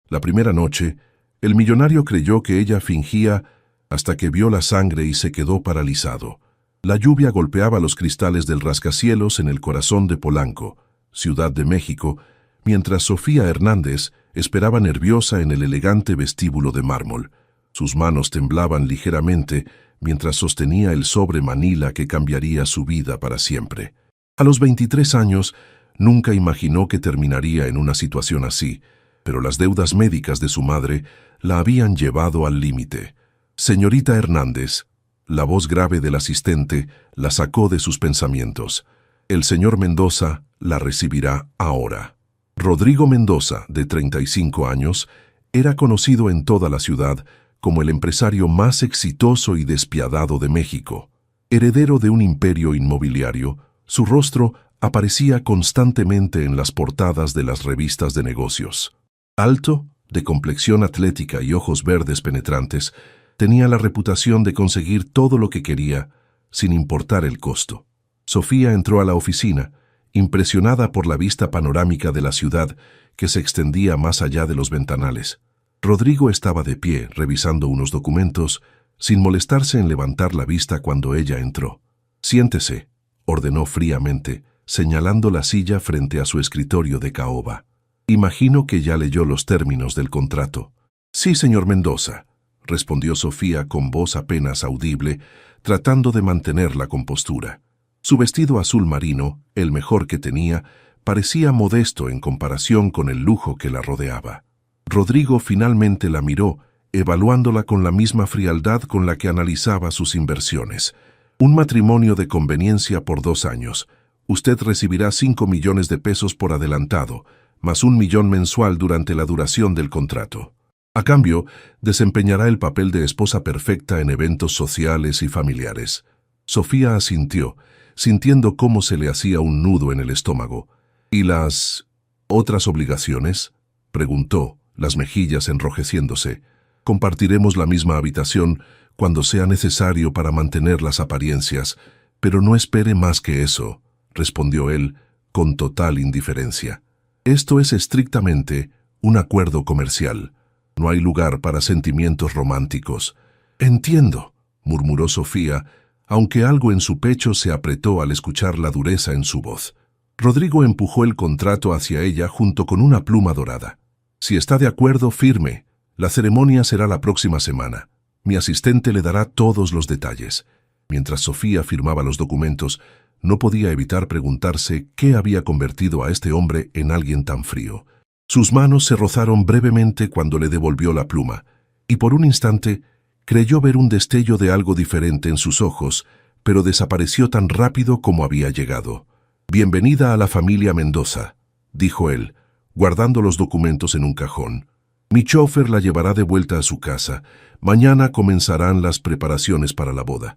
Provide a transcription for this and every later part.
La primera noche, el millonario creyó que ella fingía hasta que vio la sangre y se quedó paralizado. La lluvia golpeaba los cristales del rascacielos en el corazón de Polanco, Ciudad de México, mientras Sofía Hernández esperaba nerviosa en el elegante vestíbulo de mármol. Sus manos temblaban ligeramente mientras sostenía el sobre Manila que cambiaría su vida para siempre. A los 23 años, nunca imaginó que terminaría en una situación así, pero las deudas médicas de su madre la habían llevado al límite. «Señorita Hernández», la voz grave del asistente la sacó de sus pensamientos. «El señor Mendoza la recibirá ahora». Rodrigo Mendoza, de 35 años, era conocido en toda la ciudad como el empresario más exitoso y despiadado de México. Heredero de un imperio inmobiliario, su rostro aparecía constantemente en las portadas de las revistas de negocios. Alto, de complexión atlética y ojos verdes penetrantes, tenía la reputación de conseguir todo lo que quería, sin importar el costo. Sofía entró a la oficina, impresionada por la vista panorámica de la ciudad que se extendía más allá de los ventanales. Rodrigo estaba de pie, revisando unos documentos, sin molestarse en levantar la vista cuando ella entró. «Siéntese», ordenó fríamente, señalando la silla frente a su escritorio de caoba. «Imagino que ya leyó los términos del contrato». «Sí, señor Mendoza», respondió Sofía con voz apenas audible, tratando de mantener la compostura. Su vestido azul marino, el mejor que tenía, parecía modesto en comparación con el lujo que la rodeaba. Rodrigo finalmente la miró, evaluándola con la misma frialdad con la que analizaba sus inversiones. «Un matrimonio de conveniencia por 2 años. Usted recibirá 5 millones de pesos por adelantado, más 1 millón mensual durante la duración del contrato. A cambio, desempeñará el papel de esposa perfecta en eventos sociales y familiares». Sofía asintió, sintiendo cómo se le hacía un nudo en el estómago. «¿Y las otras obligaciones?», preguntó, las mejillas enrojeciéndose. «Compartiremos la misma habitación cuando sea necesario para mantener las apariencias, pero no espere más que eso», respondió él, con total indiferencia. «Esto es estrictamente un acuerdo comercial. No hay lugar para sentimientos románticos». «Entiendo», murmuró Sofía, aunque algo en su pecho se apretó al escuchar la dureza en su voz. Rodrigo empujó el contrato hacia ella junto con una pluma dorada. «Si está de acuerdo, firme. La ceremonia será la próxima semana. Mi asistente le dará todos los detalles». Mientras Sofía firmaba los documentos, no podía evitar preguntarse qué había convertido a este hombre en alguien tan frío. Sus manos se rozaron brevemente cuando le devolvió la pluma, y por un instante creyó ver un destello de algo diferente en sus ojos, pero desapareció tan rápido como había llegado. «Bienvenida a la familia Mendoza», dijo él, guardando los documentos en un cajón. «Mi chofer la llevará de vuelta a su casa. Mañana comenzarán las preparaciones para la boda».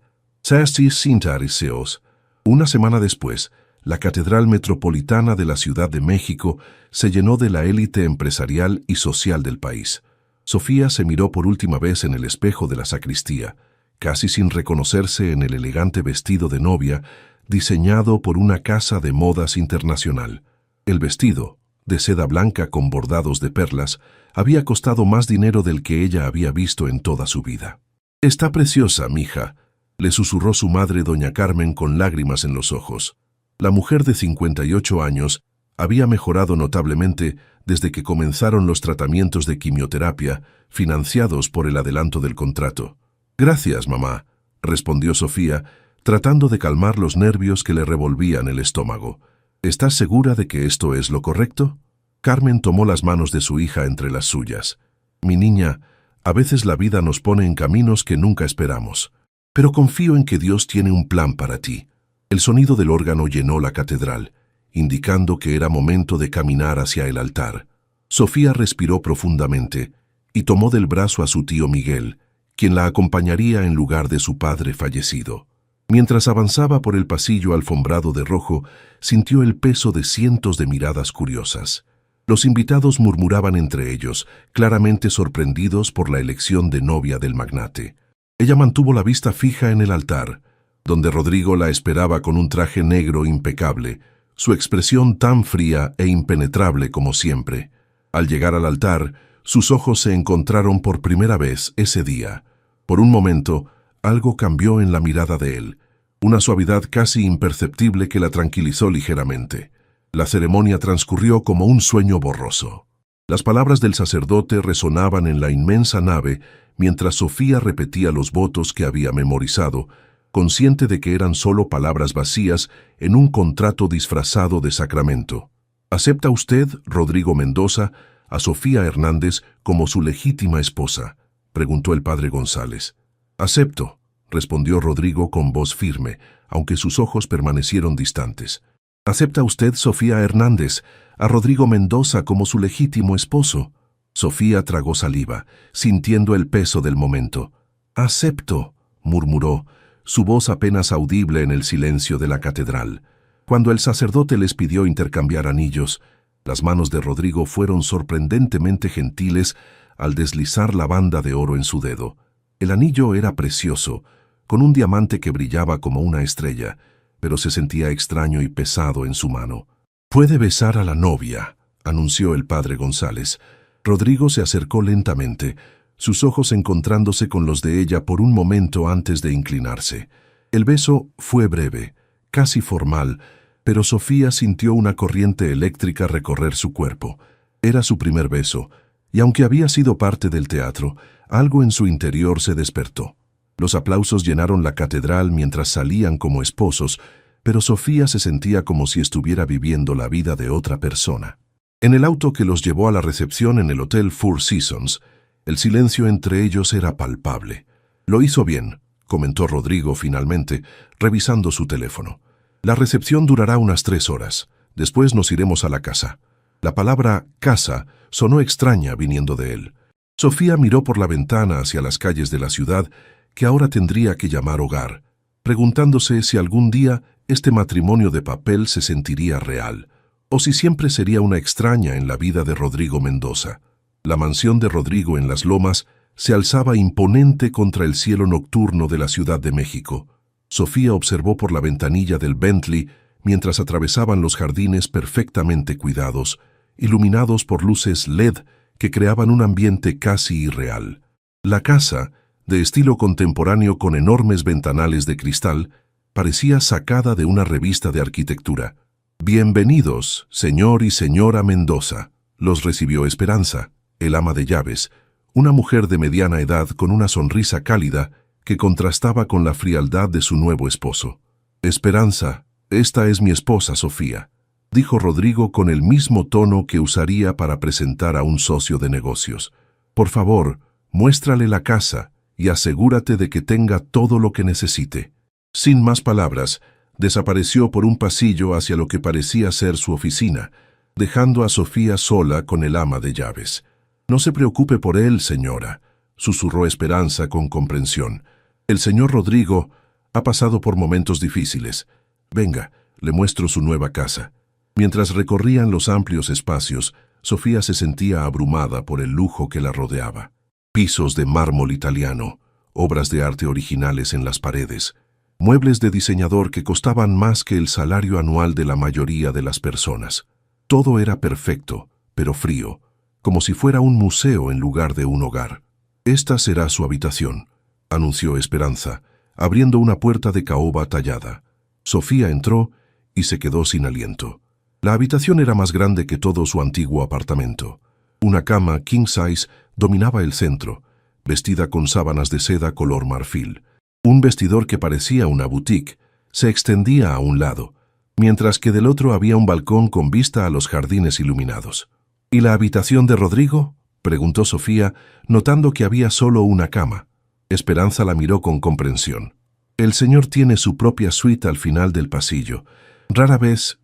Una semana después, la Catedral Metropolitana de la Ciudad de México se llenó de la élite empresarial y social del país. Sofía se miró por última vez en el espejo de la sacristía, casi sin reconocerse en el elegante vestido de novia diseñado por una casa de modas internacional. El vestido, de seda blanca con bordados de perlas, había costado más dinero del que ella había visto en toda su vida. «Está preciosa, mija», le susurró su madre doña Carmen con lágrimas en los ojos. La mujer de 58 años había mejorado notablemente desde que comenzaron los tratamientos de quimioterapia financiados por el adelanto del contrato. «Gracias, mamá», respondió Sofía, tratando de calmar los nervios que le revolvían el estómago. «¿Estás segura de que esto es lo correcto?». Carmen tomó las manos de su hija entre las suyas. «Mi niña, a veces la vida nos pone en caminos que nunca esperamos. Pero confío en que Dios tiene un plan para ti». El sonido del órgano llenó la catedral, indicando que era momento de caminar hacia el altar. Sofía respiró profundamente y tomó del brazo a su tío Miguel, quien la acompañaría en lugar de su padre fallecido. Mientras avanzaba por el pasillo alfombrado de rojo, sintió el peso de cientos de miradas curiosas. Los invitados murmuraban entre ellos, claramente sorprendidos por la elección de novia del magnate. Ella mantuvo la vista fija en el altar, donde Rodrigo la esperaba con un traje negro impecable, su expresión tan fría e impenetrable como siempre. Al llegar al altar, Sus ojos se encontraron por primera vez ese día. Por un momento, algo cambió en la mirada de él, una suavidad casi imperceptible que la tranquilizó ligeramente. La ceremonia transcurrió como un sueño borroso. Las palabras del sacerdote resonaban en la inmensa nave mientras Sofía repetía los votos que había memorizado, consciente de que eran solo palabras vacías en un contrato disfrazado de sacramento. ¿Acepta usted, Rodrigo Mendoza, a Sofía Hernández como su legítima esposa?, preguntó el padre González. Acepto, respondió Rodrigo con voz firme, aunque sus ojos permanecieron distantes. ¿Acepta usted, Sofía Hernández, a Rodrigo Mendoza como su legítimo esposo? Sofía tragó saliva, sintiendo el peso del momento. Acepto, murmuró, su voz apenas audible en el silencio de la catedral. Cuando el sacerdote les pidió intercambiar anillos, las manos de Rodrigo fueron sorprendentemente gentiles al deslizar la banda de oro en su dedo. El anillo era precioso, con un diamante que brillaba como una estrella, pero se sentía extraño y pesado en su mano. «Puede besar a la novia», anunció el padre González. Rodrigo se acercó lentamente, sus ojos encontrándose con los de ella por un momento antes de inclinarse. El beso fue breve, casi formal, pero Sofía sintió una corriente eléctrica recorrer su cuerpo. Era su primer beso, y aunque había sido parte del teatro, algo en su interior se despertó. Los aplausos llenaron la catedral mientras salían como esposos, pero Sofía se sentía como si estuviera viviendo la vida de otra persona. En el auto que los llevó a la recepción en el Hotel Four Seasons, el silencio entre ellos era palpable. «Lo hizo bien», comentó Rodrigo finalmente, revisando su teléfono. «La recepción durará unas 3 horas. Después nos iremos a la casa». La palabra «casa» sonó extraña viniendo de él. Sofía miró por la ventana hacia las calles de la ciudad, que ahora tendría que llamar hogar, preguntándose si algún día este matrimonio de papel se sentiría real, o si siempre sería una extraña en la vida de Rodrigo Mendoza. La mansión de Rodrigo en Las Lomas se alzaba imponente contra el cielo nocturno de la Ciudad de México. Sofía observó por la ventanilla del Bentley mientras atravesaban los jardines perfectamente cuidados, iluminados por luces LED que creaban un ambiente casi irreal. La casa, de estilo contemporáneo con enormes ventanales de cristal, parecía sacada de una revista de arquitectura. «Bienvenidos, señor y señora Mendoza», los recibió Esperanza, el ama de llaves, una mujer de mediana edad con una sonrisa cálida que contrastaba con la frialdad de su nuevo esposo. «Esperanza, esta es mi esposa Sofía», dijo Rodrigo con el mismo tono que usaría para presentar a un socio de negocios. «Por favor, muéstrale la casa y asegúrate de que tenga todo lo que necesite». Sin más palabras, desapareció por un pasillo hacia lo que parecía ser su oficina, dejando a Sofía sola con el ama de llaves. «No se preocupe por él, señora», susurró Esperanza con comprensión. «El señor Rodrigo ha pasado por momentos difíciles. Venga, le muestro su nueva casa». Mientras recorrían los amplios espacios, Sofía se sentía abrumada por el lujo que la rodeaba. Pisos de mármol italiano, obras de arte originales en las paredes, muebles de diseñador que costaban más que el salario anual de la mayoría de las personas. Todo era perfecto, pero frío, como si fuera un museo en lugar de un hogar. «Esta será su habitación», anunció Esperanza, abriendo una puerta de caoba tallada. Sofía entró y se quedó sin aliento. La habitación era más grande que todo su antiguo apartamento. Una cama king size dominaba el centro, vestida con sábanas de seda color marfil. Un vestidor que parecía una boutique se extendía a un lado, mientras que del otro había un balcón con vista a los jardines iluminados. «¿Y la habitación de Rodrigo?», preguntó Sofía, notando que había solo una cama. Esperanza la miró con comprensión. «El señor tiene su propia suite al final del pasillo. Rara vez,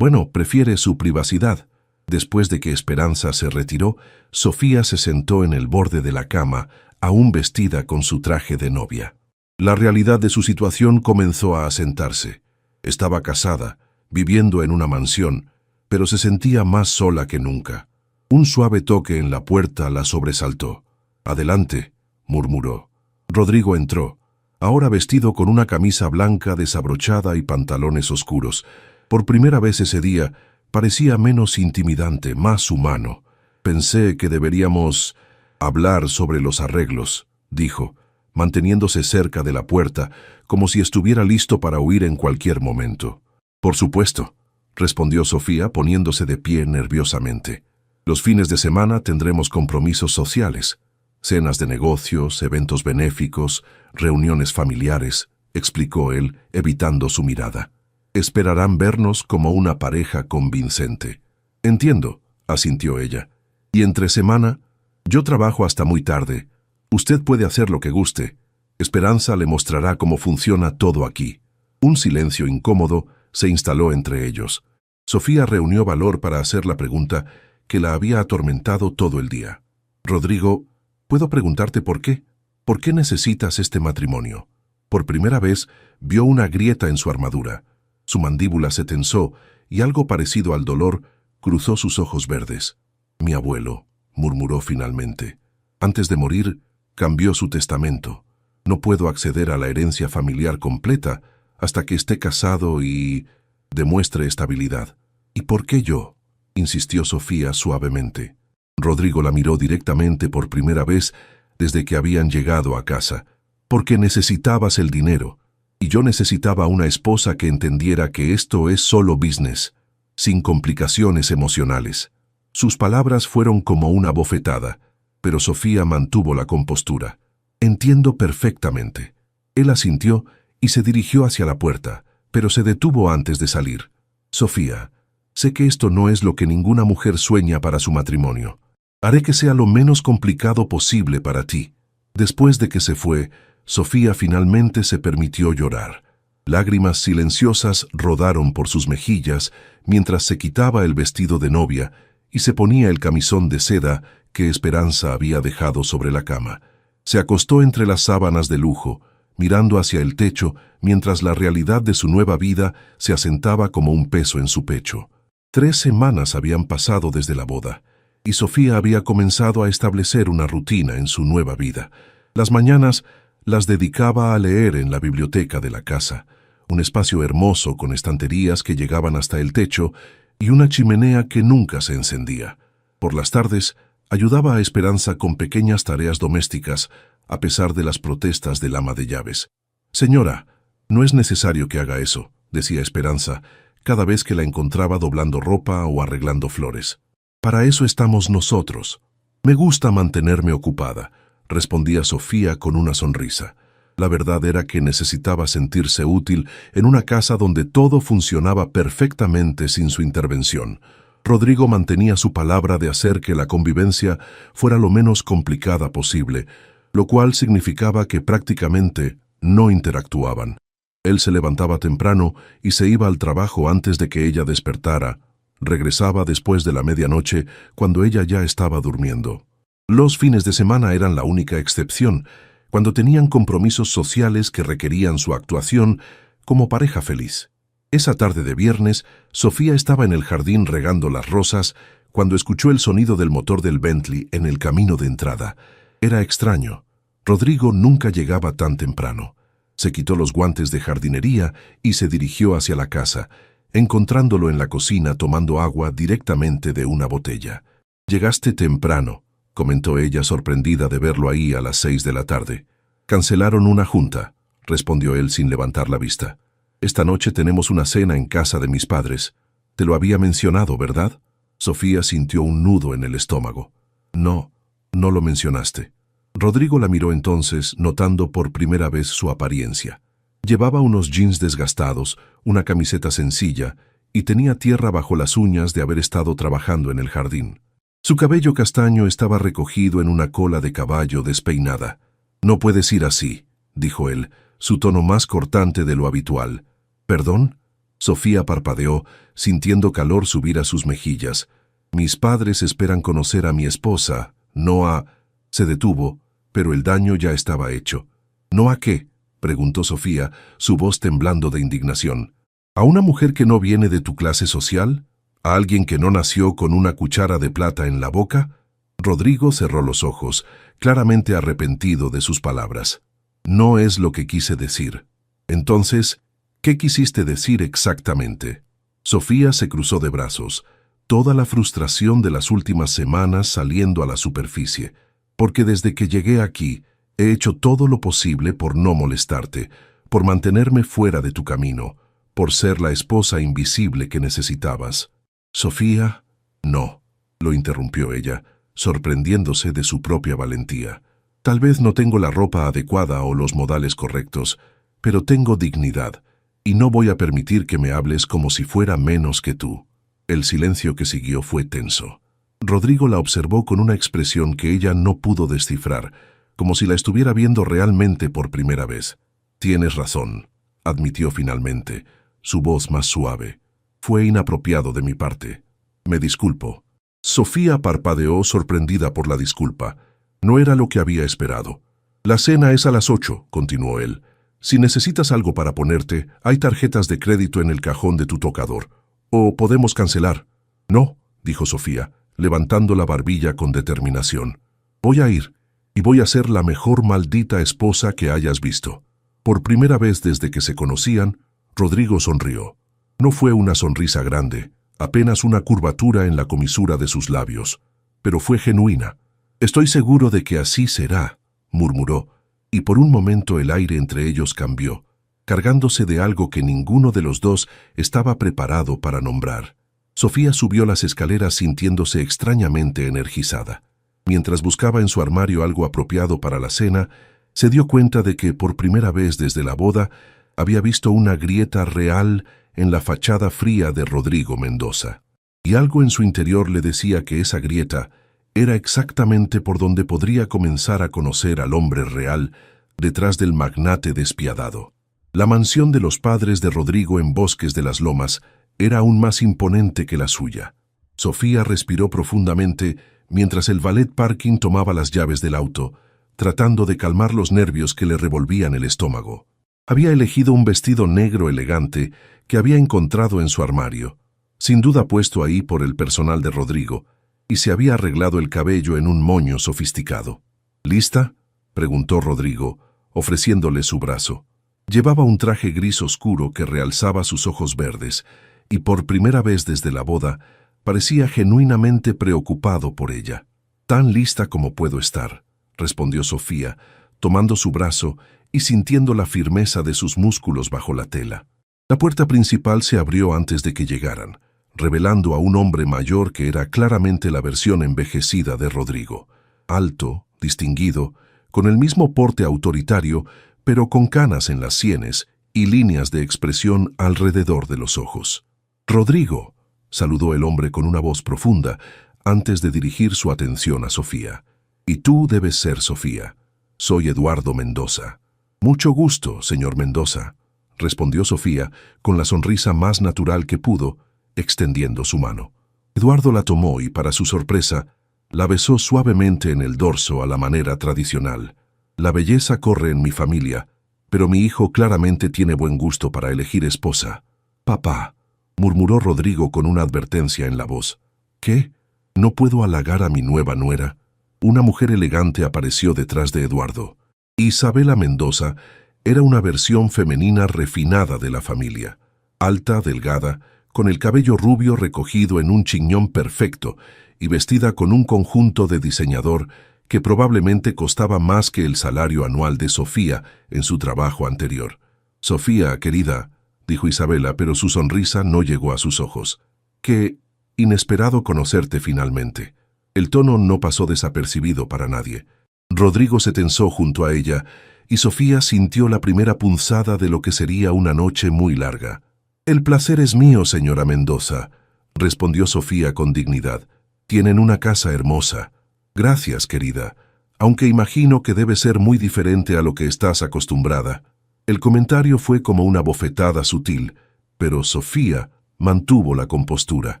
prefiere su privacidad». Después de que Esperanza se retiró, Sofía se sentó en el borde de la cama, aún vestida con su traje de novia. La realidad de su situación comenzó a asentarse. Estaba casada, viviendo en una mansión, pero se sentía más sola que nunca. Un suave toque en la puerta la sobresaltó. «Adelante», murmuró. Rodrigo entró, ahora vestido con una camisa blanca desabrochada y pantalones oscuros. Por primera vez ese día, parecía menos intimidante, más humano. Pensé que deberíamos hablar sobre los arreglos, dijo, manteniéndose cerca de la puerta, como si estuviera listo para huir en cualquier momento. Por supuesto, respondió Sofía poniéndose de pie nerviosamente. Los fines de semana tendremos compromisos sociales, cenas de negocios, eventos benéficos, reuniones familiares, explicó él, evitando su mirada. Esperarán vernos como una pareja convincente. Entiendo, asintió ella. Y entre semana, yo trabajo hasta muy tarde. Usted puede hacer lo que guste. Esperanza le mostrará cómo funciona todo aquí. Un silencio incómodo se instaló entre ellos. Sofía reunió valor para hacer la pregunta que la había atormentado todo el día. Rodrigo, ¿puedo preguntarte por qué? ¿Por qué necesitas este matrimonio? Por primera vez vio una grieta en su armadura. Su mandíbula se tensó y algo parecido al dolor cruzó sus ojos verdes. Mi abuelo, murmuró finalmente. Antes de morir, cambió su testamento. No puedo acceder a la herencia familiar completa hasta que esté casado y demuestre estabilidad. ¿Y por qué yo?, insistió Sofía suavemente. Rodrigo la miró directamente por primera vez desde que habían llegado a casa. Porque necesitabas el dinero, y yo necesitaba una esposa que entendiera que esto es solo business, sin complicaciones emocionales. Sus palabras fueron como una bofetada, pero Sofía mantuvo la compostura. Entiendo perfectamente. Él asintió y se dirigió hacia la puerta, pero se detuvo antes de salir. Sofía, sé que esto no es lo que ninguna mujer sueña para su matrimonio. Haré que sea lo menos complicado posible para ti. Después de que se fue, Sofía finalmente se permitió llorar. Lágrimas silenciosas rodaron por sus mejillas mientras se quitaba el vestido de novia y se ponía el camisón de seda que Esperanza había dejado sobre la cama. Se acostó entre las sábanas de lujo, mirando hacia el techo mientras la realidad de su nueva vida se asentaba como un peso en su pecho. 3 semanas habían pasado desde la boda, y Sofía había comenzado a establecer una rutina en su nueva vida. Las mañanas las dedicaba a leer en la biblioteca de la casa, un espacio hermoso con estanterías que llegaban hasta el techo y una chimenea que nunca se encendía. Por las tardes, ayudaba a Esperanza con pequeñas tareas domésticas, a pesar de las protestas del ama de llaves. «Señora, no es necesario que haga eso», decía Esperanza, cada vez que la encontraba doblando ropa o arreglando flores. «Para eso estamos nosotros». «Me gusta mantenerme ocupada», respondía Sofía con una sonrisa. La verdad era que necesitaba sentirse útil en una casa donde todo funcionaba perfectamente sin su intervención. Rodrigo mantenía su palabra de hacer que la convivencia fuera lo menos complicada posible, lo cual significaba que prácticamente no interactuaban. Él se levantaba temprano y se iba al trabajo antes de que ella despertara. Regresaba después de la medianoche, cuando ella ya estaba durmiendo. Los fines de semana eran la única excepción, cuando tenían compromisos sociales que requerían su actuación como pareja feliz. Esa tarde de viernes, Sofía estaba en el jardín regando las rosas cuando escuchó el sonido del motor del Bentley en el camino de entrada. Era extraño. Rodrigo nunca llegaba tan temprano. Se quitó los guantes de jardinería y se dirigió hacia la casa, encontrándolo en la cocina tomando agua directamente de una botella. «Llegaste temprano», comentó ella sorprendida de verlo ahí a las 6 de la tarde. «Cancelaron una junta», respondió él sin levantar la vista. «Esta noche tenemos una cena en casa de mis padres. Te lo había mencionado, ¿verdad?» Sofía sintió un nudo en el estómago. «No, no lo mencionaste». Rodrigo la miró entonces, notando por primera vez su apariencia. Llevaba unos jeans desgastados, una camiseta sencilla, y tenía tierra bajo las uñas de haber estado trabajando en el jardín. Su cabello castaño estaba recogido en una cola de caballo despeinada. «No puedes ir así», dijo él, su tono más cortante de lo habitual. «¿Perdón?». Sofía parpadeó, sintiendo calor subir a sus mejillas. «Mis padres esperan conocer a mi esposa, no a...». Se detuvo, pero el daño ya estaba hecho. «¿No a qué?», preguntó Sofía, su voz temblando de indignación. «¿A una mujer que no viene de tu clase social? ¿A alguien que no nació con una cuchara de plata en la boca?». Rodrigo cerró los ojos, claramente arrepentido de sus palabras. «No es lo que quise decir». «Entonces, ¿qué quisiste decir exactamente?». Sofía se cruzó de brazos. Toda la frustración de las últimas semanas saliendo a la superficie, porque desde que llegué aquí he hecho todo lo posible por no molestarte, por mantenerme fuera de tu camino, por ser la esposa invisible que necesitabas. Sofía, no, lo interrumpió ella, sorprendiéndose de su propia valentía. Tal vez no tengo la ropa adecuada o los modales correctos, pero tengo dignidad, y no voy a permitir que me hables como si fuera menos que tú. El silencio que siguió fue tenso. Rodrigo la observó con una expresión que ella no pudo descifrar, como si la estuviera viendo realmente por primera vez. Tienes razón, admitió finalmente, su voz más suave. Fue inapropiado de mi parte. Me disculpo. Sofía parpadeó sorprendida por la disculpa. No era lo que había esperado. La cena es a las 8, continuó él. Si necesitas algo para ponerte, hay tarjetas de crédito en el cajón de tu tocador. ¿O podemos cancelar? No, dijo Sofía, levantando la barbilla con determinación. Voy a ir, y voy a ser la mejor maldita esposa que hayas visto. Por primera vez desde que se conocían, Rodrigo sonrió. No fue una sonrisa grande, apenas una curvatura en la comisura de sus labios, pero fue genuina. Estoy seguro de que así será, murmuró, y por un momento el aire entre ellos cambió, cargándose de algo que ninguno de los dos estaba preparado para nombrar. Sofía subió las escaleras sintiéndose extrañamente energizada. Mientras buscaba en su armario algo apropiado para la cena, se dio cuenta de que por primera vez desde la boda había visto una grieta real en la fachada fría de Rodrigo Mendoza. Y algo en su interior le decía que esa grieta era exactamente por donde podría comenzar a conocer al hombre real detrás del magnate despiadado. La mansión de los padres de Rodrigo en Bosques de las Lomas era aún más imponente que la suya. Sofía respiró profundamente mientras el valet parking tomaba las llaves del auto, tratando de calmar los nervios que le revolvían el estómago. Había elegido un vestido negro elegante que había encontrado en su armario, sin duda puesto ahí por el personal de Rodrigo, y se había arreglado el cabello en un moño sofisticado. ¿Lista?, preguntó Rodrigo, ofreciéndole su brazo. Llevaba un traje gris oscuro que realzaba sus ojos verdes, y por primera vez desde la boda parecía genuinamente preocupado por ella. «Tan lista como puedo estar», respondió Sofía, tomando su brazo y sintiendo la firmeza de sus músculos bajo la tela. La puerta principal se abrió antes de que llegaran, revelando a un hombre mayor que era claramente la versión envejecida de Rodrigo. Alto, distinguido, con el mismo porte autoritario, pero con canas en las sienes y líneas de expresión alrededor de los ojos. «Rodrigo», saludó el hombre con una voz profunda, antes de dirigir su atención a Sofía. «Y tú debes ser Sofía. Soy Eduardo Mendoza». «Mucho gusto, señor Mendoza», respondió Sofía con la sonrisa más natural que pudo, extendiendo su mano. Eduardo la tomó y, para su sorpresa, la besó suavemente en el dorso a la manera tradicional. «La belleza corre en mi familia, pero mi hijo claramente tiene buen gusto para elegir esposa». «Papá», murmuró Rodrigo con una advertencia en la voz. «¿Qué? ¿No puedo halagar a mi nueva nuera?» Una mujer elegante apareció detrás de Eduardo. Isabela Mendoza era una versión femenina refinada de la familia. Alta, delgada, con el cabello rubio recogido en un chiñón perfecto y vestida con un conjunto de diseñador que probablemente costaba más que el salario anual de Sofía en su trabajo anterior. «Sofía, querida», dijo Isabela, pero su sonrisa no llegó a sus ojos. «Qué inesperado conocerte finalmente». El tono no pasó desapercibido para nadie. Rodrigo se tensó junto a ella y Sofía sintió la primera punzada de lo que sería una noche muy larga. «El placer es mío, señora Mendoza», respondió Sofía con dignidad. «Tienen una casa hermosa». «Gracias, querida, aunque imagino que debe ser muy diferente a lo que estás acostumbrada». El comentario fue como una bofetada sutil, pero Sofía mantuvo la compostura.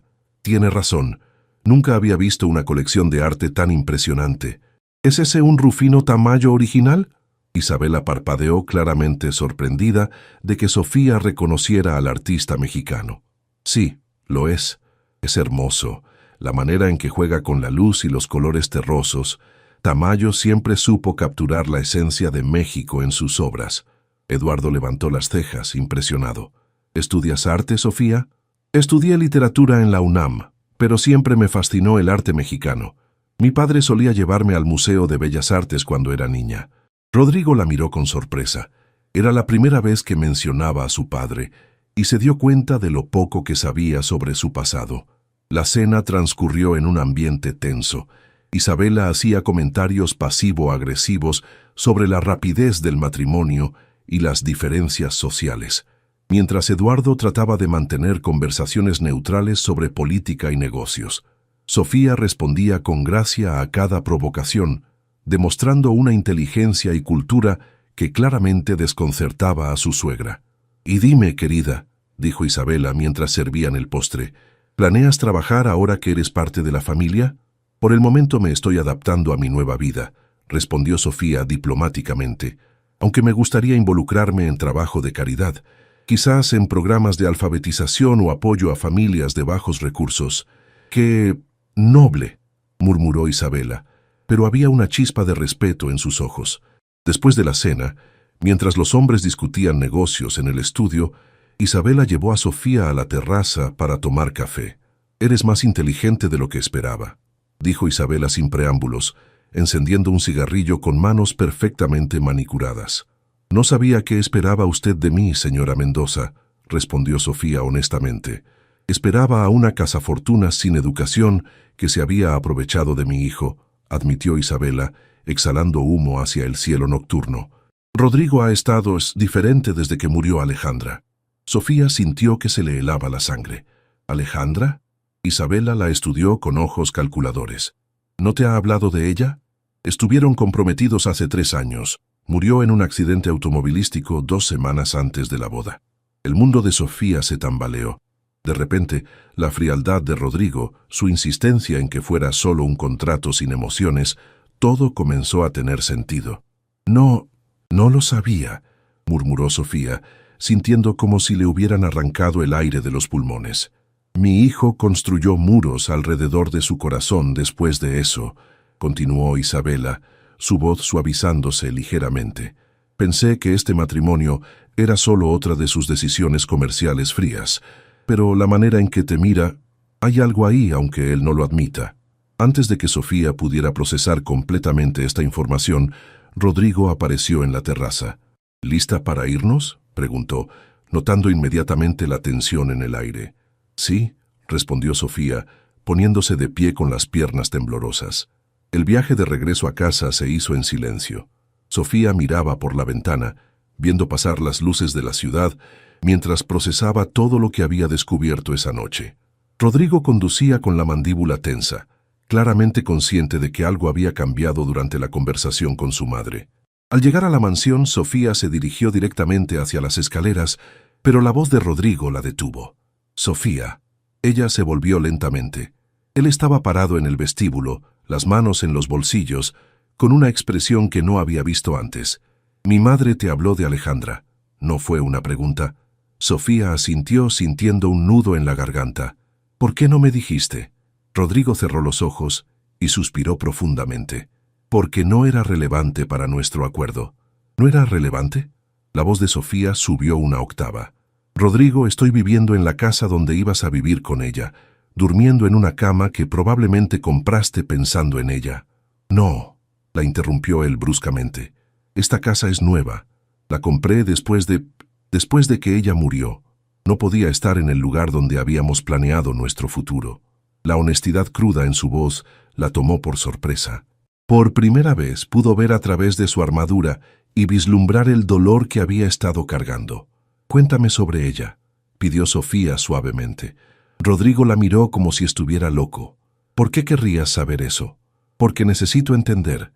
«Tiene razón. Nunca había visto una colección de arte tan impresionante. ¿Es ese un Rufino Tamayo original?» Isabela parpadeó claramente sorprendida de que Sofía reconociera al artista mexicano. «Sí, lo es. Es hermoso. La manera en que juega con la luz y los colores terrosos. Tamayo siempre supo capturar la esencia de México en sus obras». Eduardo levantó las cejas, impresionado. «¿Estudias arte, Sofía?» «Estudié literatura en la UNAM», Pero siempre me fascinó el arte mexicano. Mi padre solía llevarme al Museo de Bellas Artes cuando era niña. Rodrigo la miró con sorpresa. Era la primera vez que mencionaba a su padre, y se dio cuenta de lo poco que sabía sobre su pasado. La cena transcurrió en un ambiente tenso. Isabela hacía comentarios pasivo-agresivos sobre la rapidez del matrimonio y las diferencias sociales, mientras Eduardo trataba de mantener conversaciones neutrales sobre política y negocios. Sofía respondía con gracia a cada provocación, demostrando una inteligencia y cultura que claramente desconcertaba a su suegra. «Y dime, querida», dijo Isabela mientras servían el postre, «¿planeas trabajar ahora que eres parte de la familia?» «Por el momento me estoy adaptando a mi nueva vida», respondió Sofía diplomáticamente, «aunque me gustaría involucrarme en trabajo de caridad, quizás en programas de alfabetización o apoyo a familias de bajos recursos». «¡Qué noble!», murmuró Isabela, pero había una chispa de respeto en sus ojos. Después de la cena, mientras los hombres discutían negocios en el estudio, Isabela llevó a Sofía a la terraza para tomar café. «Eres más inteligente de lo que esperaba», dijo Isabela sin preámbulos, encendiendo un cigarrillo con manos perfectamente manicuradas. «No sabía qué esperaba usted de mí, señora Mendoza», respondió Sofía honestamente. «Esperaba a una cazafortunas sin educación que se había aprovechado de mi hijo», admitió Isabela, exhalando humo hacia el cielo nocturno. «Rodrigo ha estado diferente desde que murió Alejandra». Sofía sintió que se le helaba la sangre. «¿Alejandra?» Isabela la estudió con ojos calculadores. «¿No te ha hablado de ella?» «Estuvieron comprometidos hace 3 años. Murió en un accidente automovilístico 2 semanas antes de la boda». El mundo de Sofía se tambaleó. De repente, la frialdad de Rodrigo, su insistencia en que fuera solo un contrato sin emociones, todo comenzó a tener sentido. «No lo sabía», murmuró Sofía, sintiendo como si le hubieran arrancado el aire de los pulmones. «Mi hijo construyó muros alrededor de su corazón después de eso», continuó Isabela, su voz suavizándose ligeramente. «Pensé que este matrimonio era solo otra de sus decisiones comerciales frías, pero la manera en que te mira, hay algo ahí aunque él no lo admita». Antes de que Sofía pudiera procesar completamente esta información, Rodrigo apareció en la terraza. «¿Lista para irnos?», preguntó, notando inmediatamente la tensión en el aire. «Sí», respondió Sofía, poniéndose de pie con las piernas temblorosas. El viaje de regreso a casa se hizo en silencio. Sofía miraba por la ventana, viendo pasar las luces de la ciudad, mientras procesaba todo lo que había descubierto esa noche. Rodrigo conducía con la mandíbula tensa, claramente consciente de que algo había cambiado durante la conversación con su madre. Al llegar a la mansión, Sofía se dirigió directamente hacia las escaleras, pero la voz de Rodrigo la detuvo. «Sofía». Ella se volvió lentamente. Él estaba parado en el vestíbulo, las manos en los bolsillos, con una expresión que no había visto antes. «Mi madre te habló de Alejandra». No fue una pregunta. Sofía asintió sintiendo un nudo en la garganta. «¿Por qué no me dijiste?» Rodrigo cerró los ojos y suspiró profundamente. «Porque no era relevante para nuestro acuerdo». «¿No era relevante?» La voz de Sofía subió una octava. «Rodrigo, estoy viviendo en la casa donde ibas a vivir con ella, durmiendo en una cama que probablemente compraste pensando en ella». «No», la interrumpió él bruscamente. «Esta casa es nueva. La compré después de que ella murió. No podía estar en el lugar donde habíamos planeado nuestro futuro». La honestidad cruda en su voz la tomó por sorpresa. Por primera vez pudo ver a través de su armadura y vislumbrar el dolor que había estado cargando. «Cuéntame sobre ella», pidió Sofía suavemente. Rodrigo la miró como si estuviera loco. «¿Por qué querrías saber eso?» «Porque necesito entender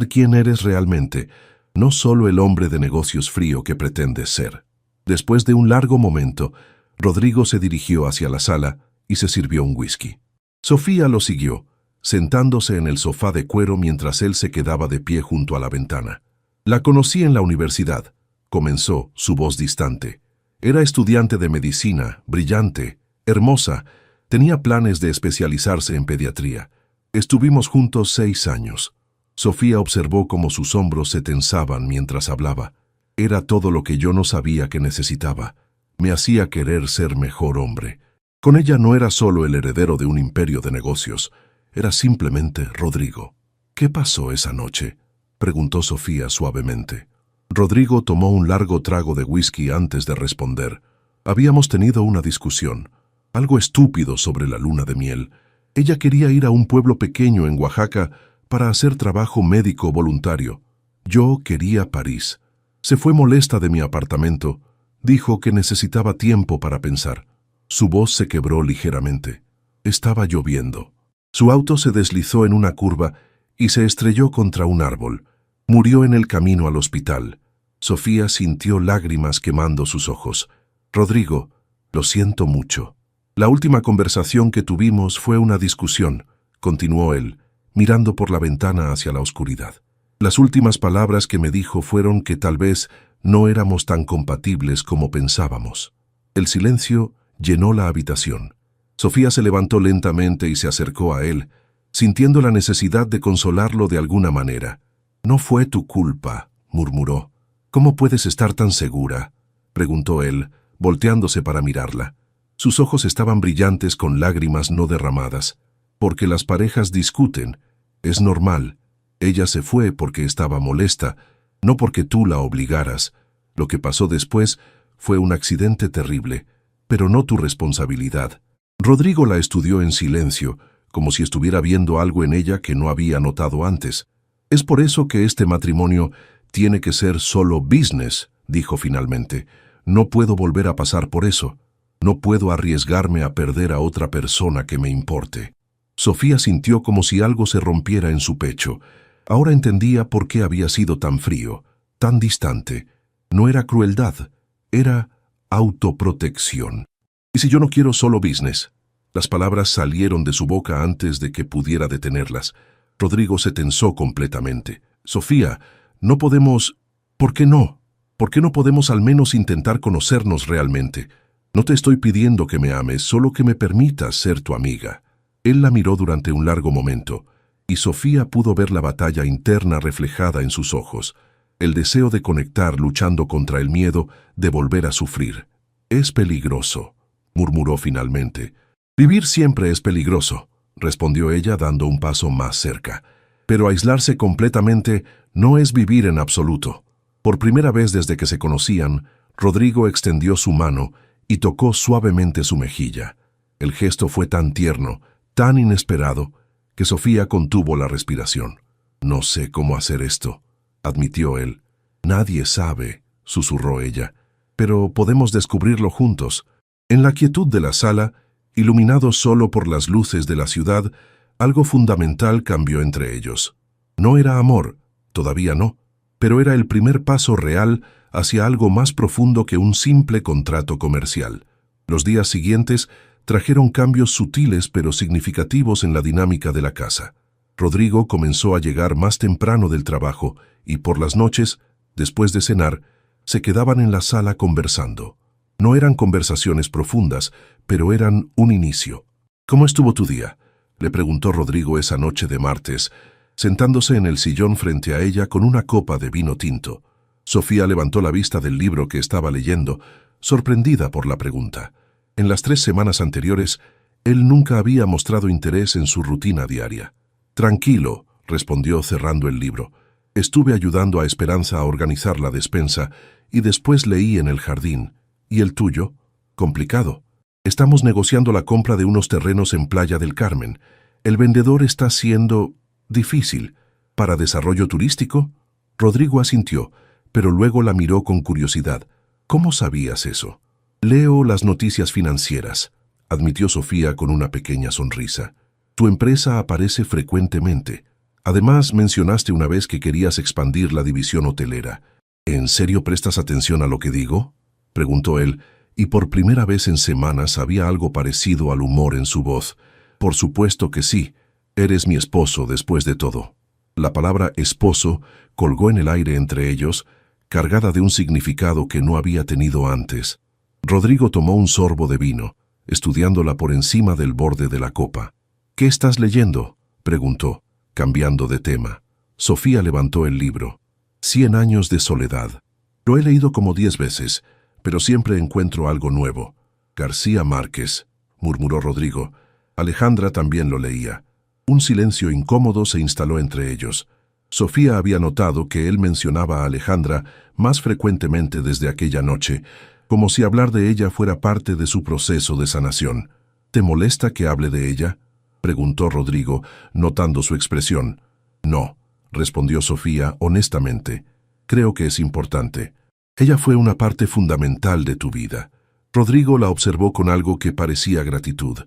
quién eres realmente, no solo el hombre de negocios frío que pretendes ser». Después de un largo momento, Rodrigo se dirigió hacia la sala y se sirvió un whisky. Sofía lo siguió, sentándose en el sofá de cuero mientras él se quedaba de pie junto a la ventana. «La conocí en la universidad», comenzó, su voz distante. «Era estudiante de medicina, brillante, hermosa, tenía planes de especializarse en pediatría. Estuvimos juntos 6 años». Sofía observó cómo sus hombros se tensaban mientras hablaba. «Era todo lo que yo no sabía que necesitaba. Me hacía querer ser mejor hombre». Con ella no era solo el heredero de un imperio de negocios, era simplemente Rodrigo. ¿Qué pasó esa noche?, preguntó Sofía suavemente. Rodrigo tomó un largo trago de whisky antes de responder. Habíamos tenido una discusión, algo estúpido sobre la luna de miel. Ella quería ir a un pueblo pequeño en Oaxaca para hacer trabajo médico voluntario. Yo quería París. Se fue molesta de mi apartamento. Dijo que necesitaba tiempo para pensar. Su voz se quebró ligeramente. Estaba lloviendo. Su auto se deslizó en una curva y se estrelló contra un árbol. Murió en el camino al hospital. Sofía sintió lágrimas quemando sus ojos. Rodrigo, lo siento mucho. La última conversación que tuvimos fue una discusión, continuó él, mirando por la ventana hacia la oscuridad. Las últimas palabras que me dijo fueron que tal vez no éramos tan compatibles como pensábamos. El silencio llenó la habitación. Sofía se levantó lentamente y se acercó a él, sintiendo la necesidad de consolarlo de alguna manera. «No fue tu culpa», murmuró. «¿Cómo puedes estar tan segura?», preguntó él, volteándose para mirarla. Sus ojos estaban brillantes con lágrimas no derramadas. «Porque las parejas discuten. Es normal. Ella se fue porque estaba molesta, no porque tú la obligaras. Lo que pasó después fue un accidente terrible, pero no tu responsabilidad». Rodrigo la estudió en silencio, como si estuviera viendo algo en ella que no había notado antes. «Es por eso que este matrimonio tiene que ser solo business», dijo finalmente. «No puedo volver a pasar por eso. No puedo arriesgarme a perder a otra persona que me importe». Sofía sintió como si algo se rompiera en su pecho. Ahora entendía por qué había sido tan frío, tan distante. No era crueldad, era autoprotección. «¿Y si yo no quiero solo business?». Las palabras salieron de su boca antes de que pudiera detenerlas. Rodrigo se tensó completamente. «Sofía, no podemos... ¿Por qué no? ¿Por qué no podemos al menos intentar conocernos realmente? No te estoy pidiendo que me ames, solo que me permitas ser tu amiga». Él la miró durante un largo momento, y Sofía pudo ver la batalla interna reflejada en sus ojos, el deseo de conectar luchando contra el miedo de volver a sufrir. «Es peligroso», murmuró finalmente. «Vivir siempre es peligroso», respondió ella dando un paso más cerca. «Pero aislarse completamente no es vivir en absoluto». Por primera vez desde que se conocían, Rodrigo extendió su mano y tocó suavemente su mejilla. El gesto fue tan tierno, tan inesperado, que Sofía contuvo la respiración. «No sé cómo hacer esto», admitió él. «Nadie sabe», susurró ella, «pero podemos descubrirlo juntos». En la quietud de la sala, iluminado solo por las luces de la ciudad, algo fundamental cambió entre ellos. No era amor, todavía no, pero era el primer paso real hacia algo más profundo que un simple contrato comercial. Los días siguientes trajeron cambios sutiles pero significativos en la dinámica de la casa. Rodrigo comenzó a llegar más temprano del trabajo y por las noches, después de cenar, se quedaban en la sala conversando. No eran conversaciones profundas, pero eran un inicio. «¿Cómo estuvo tu día?», le preguntó Rodrigo esa noche de martes, sentándose en el sillón frente a ella con una copa de vino tinto. Sofía levantó la vista del libro que estaba leyendo, sorprendida por la pregunta. En las 3 semanas anteriores, él nunca había mostrado interés en su rutina diaria. «Tranquilo», respondió cerrando el libro. «Estuve ayudando a Esperanza a organizar la despensa y después leí en el jardín. ¿Y el tuyo?». «Complicado. Estamos negociando la compra de unos terrenos en Playa del Carmen. El vendedor está siendo difícil. ¿Para desarrollo turístico?». Rodrigo asintió, pero luego la miró con curiosidad. «¿Cómo sabías eso?». «Leo las noticias financieras», admitió Sofía con una pequeña sonrisa. «Tu empresa aparece frecuentemente. Además, mencionaste una vez que querías expandir la división hotelera. ¿En serio prestas atención a lo que digo?», preguntó él, y por primera vez en semanas había algo parecido al humor en su voz. «Por supuesto que sí. Eres mi esposo después de todo». La palabra esposo colgó en el aire entre ellos, cargada de un significado que no había tenido antes. Rodrigo tomó un sorbo de vino, estudiándola por encima del borde de la copa. «¿Qué estás leyendo?», preguntó, cambiando de tema. Sofía levantó el libro. «100 años de soledad. Lo he leído como 10 veces, pero siempre encuentro algo nuevo. García Márquez. murmuró Rodrigo. Alejandra también lo leía. Un silencio incómodo se instaló entre ellos. Sofía había notado que él mencionaba a Alejandra más frecuentemente desde aquella noche, como si hablar de ella fuera parte de su proceso de sanación. ¿Te molesta que hable de ella?, preguntó Rodrigo, notando su expresión. No, respondió Sofía honestamente. Creo que es importante. Ella fue una parte fundamental de tu vida. Rodrigo la observó con algo que parecía gratitud.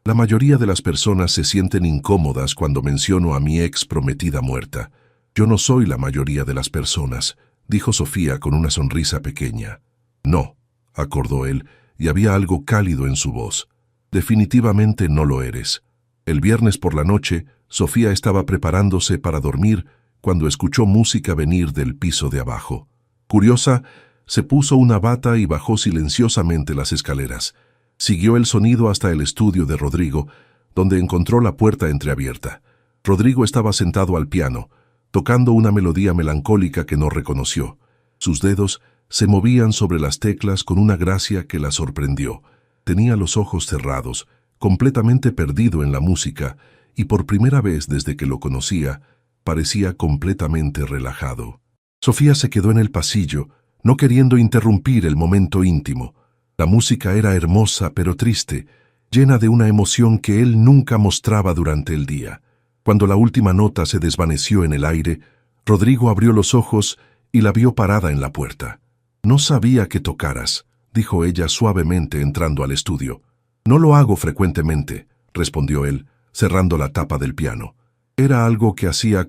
La mayoría de las personas se sienten incómodas cuando menciono a mi ex prometida muerta. Yo no soy la mayoría de las personas, dijo Sofía con una sonrisa pequeña. No, acordó él, y había algo cálido en su voz. Definitivamente no lo eres. El viernes por la noche, Sofía estaba preparándose para dormir cuando escuchó música venir del piso de abajo. Curiosa, se puso una bata y bajó silenciosamente las escaleras. Siguió el sonido hasta el estudio de Rodrigo, donde encontró la puerta entreabierta. Rodrigo estaba sentado al piano, tocando una melodía melancólica que no reconoció. Sus dedos se movían sobre las teclas con una gracia que la sorprendió. Tenía los ojos cerrados, completamente perdido en la música, y por primera vez desde que lo conocía, parecía completamente relajado. Sofía se quedó en el pasillo, no queriendo interrumpir el momento íntimo. La música era hermosa pero triste, llena de una emoción que él nunca mostraba durante el día. Cuando la última nota se desvaneció en el aire, Rodrigo abrió los ojos y la vio parada en la puerta. «No sabía que tocaras», dijo ella suavemente entrando al estudio. «No lo hago frecuentemente», respondió él, cerrando la tapa del piano. «Era algo que hacía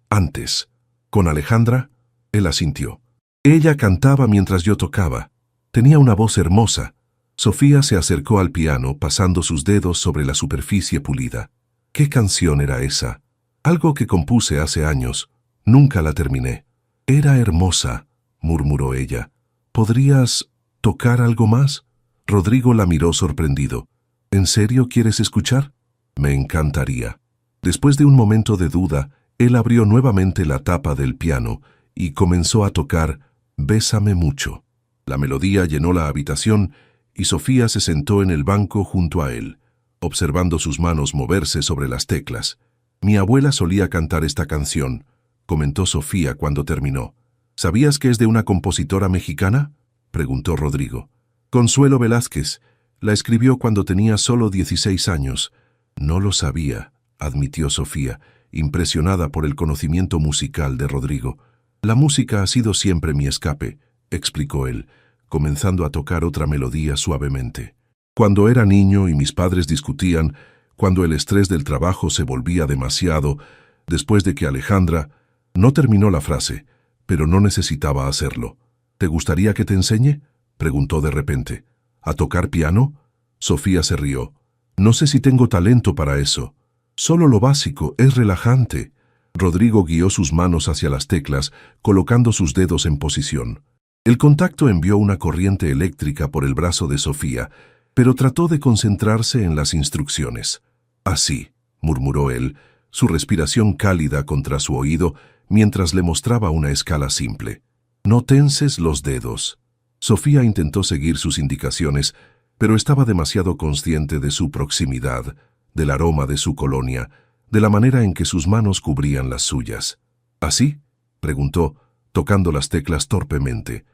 antes. ¿Con Alejandra?», él asintió. «Ella cantaba mientras yo tocaba. Tenía una voz hermosa». Sofía se acercó al piano, pasando sus dedos sobre la superficie pulida. «¿Qué canción era esa?». «Algo que compuse hace años. Nunca la terminé». «Era hermosa», murmuró ella. «¿Podrías tocar algo más?». Rodrigo la miró sorprendido. «¿En serio quieres escuchar?». «Me encantaría». Después de un momento de duda, él abrió nuevamente la tapa del piano y comenzó a tocar «Bésame mucho». La melodía llenó la habitación y Sofía se sentó en el banco junto a él, observando sus manos moverse sobre las teclas. «Mi abuela solía cantar esta canción», comentó Sofía cuando terminó. «¿Sabías que es de una compositora mexicana?», preguntó Rodrigo. «Consuelo Velázquez. La escribió cuando tenía solo 16 años». «No lo sabía», admitió Sofía, impresionada por el conocimiento musical de Rodrigo. «La música ha sido siempre mi escape», explicó él, comenzando a tocar otra melodía suavemente. «Cuando era niño y mis padres discutían, cuando el estrés del trabajo se volvía demasiado, después de que Alejandra…». No terminó la frase, pero no necesitaba hacerlo. «¿Te gustaría que te enseñe?», preguntó de repente. «¿A tocar piano?». Sofía se rió. «No sé si tengo talento para eso. Solo lo básico, es relajante». Rodrigo guió sus manos hacia las teclas, colocando sus dedos en posición. El contacto envió una corriente eléctrica por el brazo de Sofía, pero trató de concentrarse en las instrucciones. «Así», murmuró él, su respiración cálida contra su oído, mientras le mostraba una escala simple. «No tenses los dedos». Sofía intentó seguir sus indicaciones, pero estaba demasiado consciente de su proximidad, del aroma de su colonia, de la manera en que sus manos cubrían las suyas. «¿Así?», preguntó, tocando las teclas torpemente.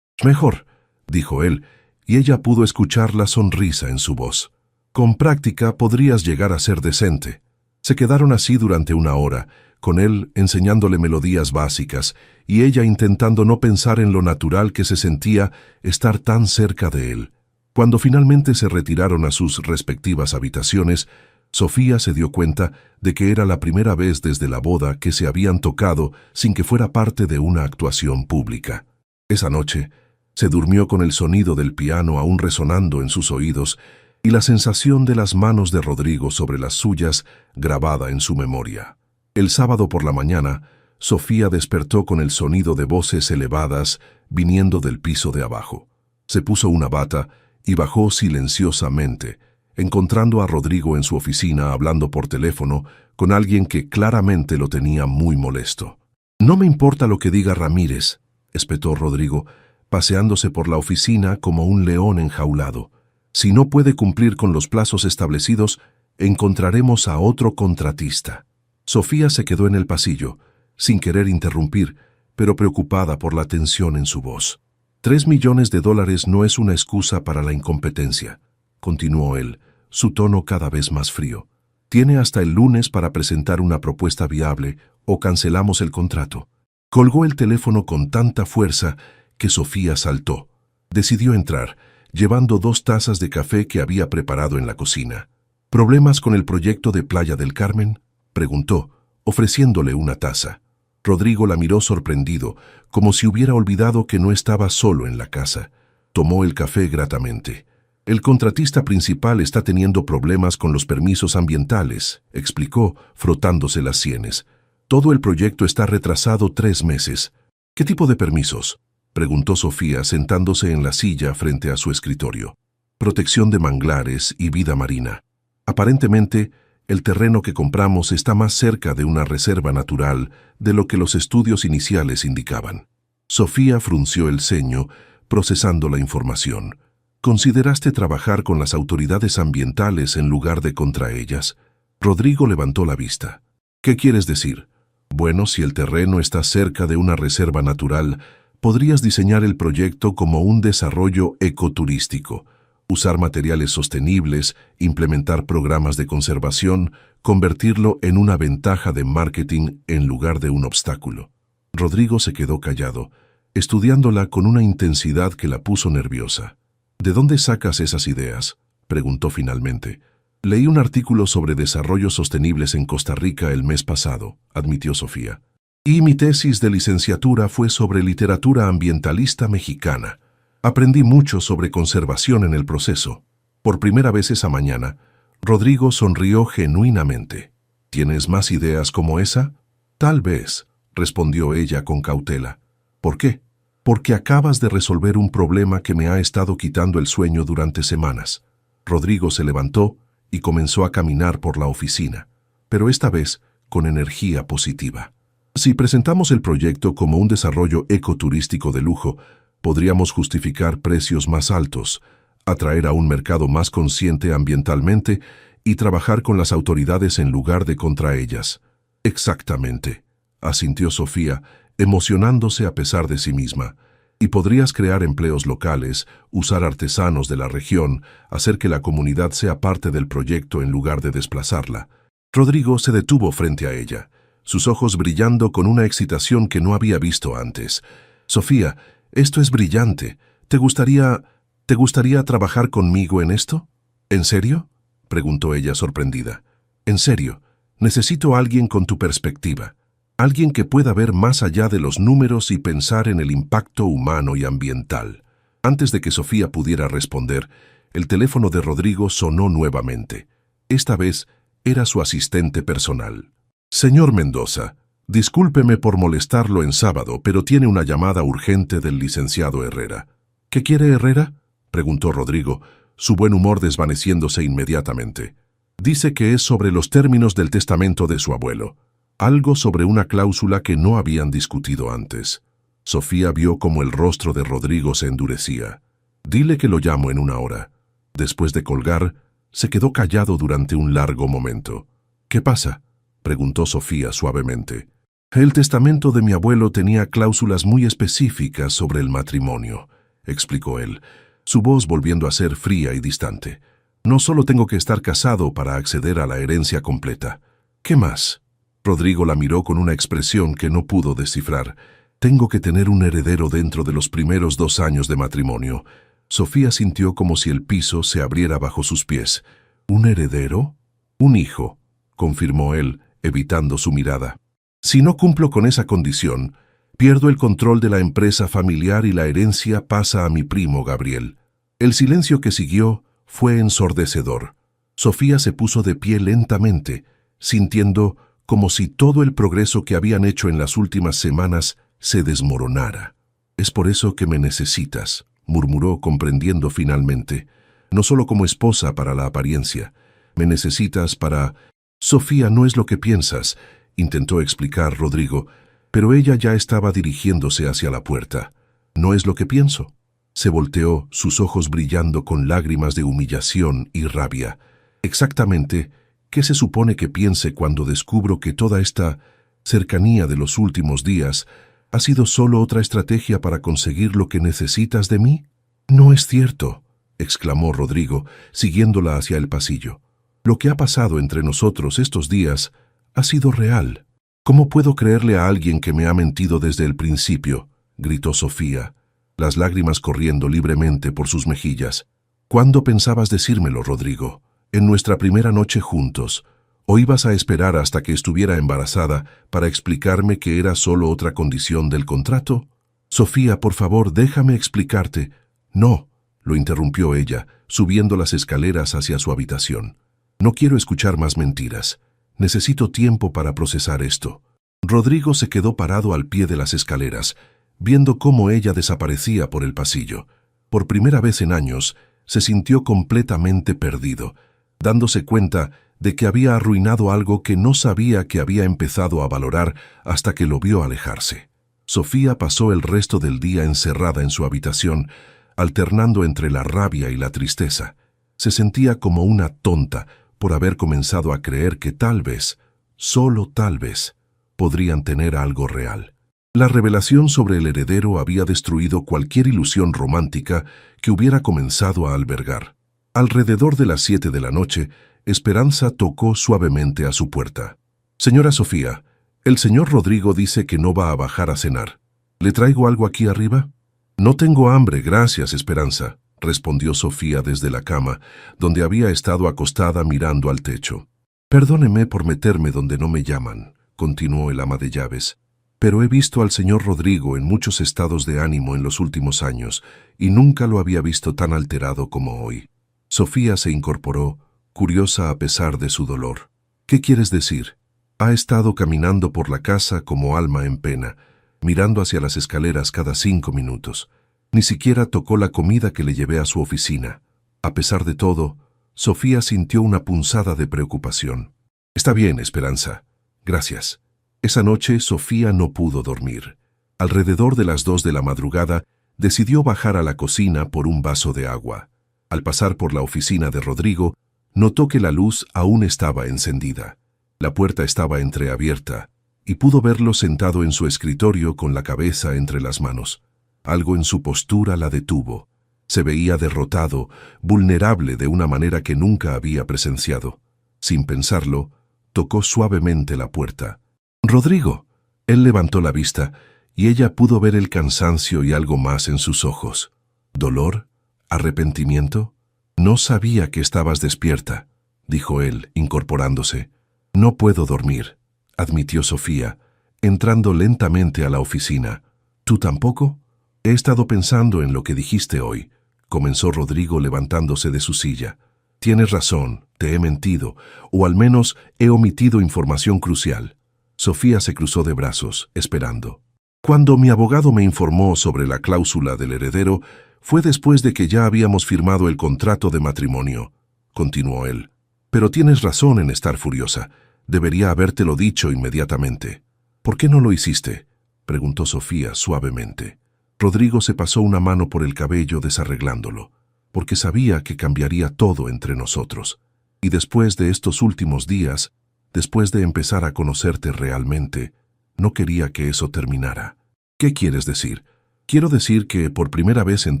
«Mejor», dijo él, y ella pudo escuchar la sonrisa en su voz. «Con práctica podrías llegar a ser decente». Se quedaron así durante una hora, con él enseñándole melodías básicas y ella intentando no pensar en lo natural que se sentía estar tan cerca de él. Cuando finalmente se retiraron a sus respectivas habitaciones, Sofía se dio cuenta de que era la primera vez desde la boda que se habían tocado sin que fuera parte de una actuación pública. Esa noche, se durmió con el sonido del piano aún resonando en sus oídos y la sensación de las manos de Rodrigo sobre las suyas grabada en su memoria. El sábado por la mañana, Sofía despertó con el sonido de voces elevadas viniendo del piso de abajo. Se puso una bata y bajó silenciosamente, encontrando a Rodrigo en su oficina hablando por teléfono con alguien que claramente lo tenía muy molesto. «No me importa lo que diga Ramírez», espetó Rodrigo, paseándose por la oficina como un león enjaulado. Si no puede cumplir con los plazos establecidos, encontraremos a otro contratista. Sofía se quedó en el pasillo, sin querer interrumpir, pero preocupada por la tensión en su voz. $3 millones no es una excusa para la incompetencia, continuó él, su tono cada vez más frío. Tiene hasta el lunes para presentar una propuesta viable o cancelamos el contrato. Colgó el teléfono con tanta fuerza que Sofía saltó. Decidió entrar, llevando 2 tazas de café que había preparado en la cocina. ¿Problemas con el proyecto de Playa del Carmen?, preguntó, ofreciéndole una taza. Rodrigo la miró sorprendido, como si hubiera olvidado que no estaba solo en la casa. Tomó el café gratamente. El contratista principal está teniendo problemas con los permisos ambientales, explicó, frotándose las sienes. Todo el proyecto está retrasado 3 meses. ¿Qué tipo de permisos?, preguntó Sofía, sentándose en la silla frente a su escritorio. Protección de manglares y vida marina. Aparentemente, el terreno que compramos está más cerca de una reserva natural de lo que los estudios iniciales indicaban. Sofía frunció el ceño, procesando la información. ¿Consideraste trabajar con las autoridades ambientales en lugar de contra ellas? Rodrigo levantó la vista. ¿Qué quieres decir? Bueno, si el terreno está cerca de una reserva natural, podrías diseñar el proyecto como un desarrollo ecoturístico. Usar materiales sostenibles, implementar programas de conservación, convertirlo en una ventaja de marketing en lugar de un obstáculo. Rodrigo se quedó callado, estudiándola con una intensidad que la puso nerviosa. ¿De dónde sacas esas ideas?, preguntó finalmente. Leí un artículo sobre desarrollos sostenibles en Costa Rica el mes pasado, admitió Sofía. Y mi tesis de licenciatura fue sobre literatura ambientalista mexicana. Aprendí mucho sobre conservación en el proceso. Por primera vez esa mañana, Rodrigo sonrió genuinamente. ¿Tienes más ideas como esa? Tal vez, respondió ella con cautela. ¿Por qué? Porque acabas de resolver un problema que me ha estado quitando el sueño durante semanas. Rodrigo se levantó y comenzó a caminar por la oficina, pero esta vez con energía positiva. Si presentamos el proyecto como un desarrollo ecoturístico de lujo, podríamos justificar precios más altos, atraer a un mercado más consciente ambientalmente y trabajar con las autoridades en lugar de contra ellas. Exactamente, asintió Sofía, emocionándose a pesar de sí misma. Y podrías crear empleos locales, usar artesanos de la región, hacer que la comunidad sea parte del proyecto en lugar de desplazarla. Rodrigo se detuvo frente a ella, sus ojos brillando con una excitación que no había visto antes. Sofía, esto es brillante. ¿Te gustaría trabajar conmigo en esto? ¿En serio?, preguntó ella sorprendida. En serio, necesito a alguien con tu perspectiva. Alguien que pueda ver más allá de los números y pensar en el impacto humano y ambiental. Antes de que Sofía pudiera responder, el teléfono de Rodrigo sonó nuevamente. Esta vez era su asistente personal. Señor Mendoza, discúlpeme por molestarlo en sábado, pero tiene una llamada urgente del licenciado Herrera. ¿Qué quiere Herrera?, preguntó Rodrigo, su buen humor desvaneciéndose inmediatamente. Dice que es sobre los términos del testamento de su abuelo. Algo sobre una cláusula que no habían discutido antes. Sofía vio cómo el rostro de Rodrigo se endurecía. Dile que lo llamo en 1 hora. Después de colgar, se quedó callado durante un largo momento. ¿Qué pasa?, preguntó Sofía suavemente. El testamento de mi abuelo tenía cláusulas muy específicas sobre el matrimonio, explicó él, su voz volviendo a ser fría y distante. No solo tengo que estar casado para acceder a la herencia completa. ¿Qué más? Rodrigo la miró con una expresión que no pudo descifrar. Tengo que tener un heredero dentro de los primeros 2 años de matrimonio. Sofía sintió como si el piso se abriera bajo sus pies. ¿Un heredero? Un hijo, confirmó él, evitando su mirada. Si no cumplo con esa condición, pierdo el control de la empresa familiar y la herencia pasa a mi primo Gabriel. El silencio que siguió fue ensordecedor. Sofía se puso de pie lentamente, sintiendo como si todo el progreso que habían hecho en las últimas semanas se desmoronara. Es por eso que me necesitas, murmuró comprendiendo finalmente. No solo como esposa para la apariencia. Me necesitas para... Sofía, no es lo que piensas, intentó explicar Rodrigo, pero ella ya estaba dirigiéndose hacia la puerta. ¿No es lo que pienso? Se volteó, sus ojos brillando con lágrimas de humillación y rabia. Exactamente, ¿qué se supone que piense cuando descubro que toda esta cercanía de los últimos días ha sido solo otra estrategia para conseguir lo que necesitas de mí? No es cierto, exclamó Rodrigo, siguiéndola hacia el pasillo. Lo que ha pasado entre nosotros estos días ha sido real. ¿Cómo puedo creerle a alguien que me ha mentido desde el principio?, gritó Sofía, las lágrimas corriendo libremente por sus mejillas. ¿Cuándo pensabas decírmelo, Rodrigo? ¿En nuestra primera noche juntos? ¿O ibas a esperar hasta que estuviera embarazada para explicarme que era solo otra condición del contrato? Sofía, por favor, déjame explicarte. No, lo interrumpió ella, subiendo las escaleras hacia su habitación. No quiero escuchar más mentiras. Necesito tiempo para procesar esto. Rodrigo se quedó parado al pie de las escaleras, viendo cómo ella desaparecía por el pasillo. Por primera vez en años, se sintió completamente perdido, dándose cuenta de que había arruinado algo que no sabía que había empezado a valorar hasta que lo vio alejarse. Sofía pasó el resto del día encerrada en su habitación, alternando entre la rabia y la tristeza. Se sentía como una tonta por haber comenzado a creer que tal vez, solo tal vez, podrían tener algo real. La revelación sobre el heredero había destruido cualquier ilusión romántica que hubiera comenzado a albergar. Alrededor de las 7 de la noche, Esperanza tocó suavemente a su puerta. «Señora Sofía, el señor Rodrigo dice que no va a bajar a cenar. ¿Le traigo algo aquí arriba?» «No tengo hambre, gracias, Esperanza», respondió Sofía desde la cama, donde había estado acostada mirando al techo. «Perdóneme por meterme donde no me llaman», continuó el ama de llaves, «pero he visto al señor Rodrigo en muchos estados de ánimo en los últimos años y nunca lo había visto tan alterado como hoy». Sofía se incorporó, curiosa a pesar de su dolor. «¿Qué quieres decir?» Ha estado caminando por la casa como alma en pena, mirando hacia las escaleras cada 5 minutos. Ni siquiera tocó la comida que le llevé a su oficina. A pesar de todo, Sofía sintió una punzada de preocupación. «Está bien, Esperanza. Gracias». Esa noche Sofía no pudo dormir. Alrededor de las 2 de la madrugada, decidió bajar a la cocina por un vaso de agua. Al pasar por la oficina de Rodrigo, notó que la luz aún estaba encendida. La puerta estaba entreabierta, y pudo verlo sentado en su escritorio con la cabeza entre las manos. Algo en su postura la detuvo. Se veía derrotado, vulnerable de una manera que nunca había presenciado. Sin pensarlo, tocó suavemente la puerta. «Rodrigo». Él levantó la vista, y ella pudo ver el cansancio y algo más en sus ojos. «¿Dolor? ¿Arrepentimiento?» «No sabía que estabas despierta», dijo él, incorporándose. «No puedo dormir», admitió Sofía, entrando lentamente a la oficina. «¿Tú tampoco?» «He estado pensando en lo que dijiste hoy», comenzó Rodrigo levantándose de su silla. «Tienes razón, te he mentido, o al menos he omitido información crucial». Sofía se cruzó de brazos, esperando. «Cuando mi abogado me informó sobre la cláusula del heredero, fue después de que ya habíamos firmado el contrato de matrimonio», continuó él. «Pero tienes razón en estar furiosa. Debería habértelo dicho inmediatamente». «¿Por qué no lo hiciste?», preguntó Sofía suavemente. Rodrigo se pasó una mano por el cabello desarreglándolo, porque sabía que cambiaría todo entre nosotros. Y después de estos últimos días, después de empezar a conocerte realmente, no quería que eso terminara. «¿Qué quieres decir?» «Quiero decir que por primera vez en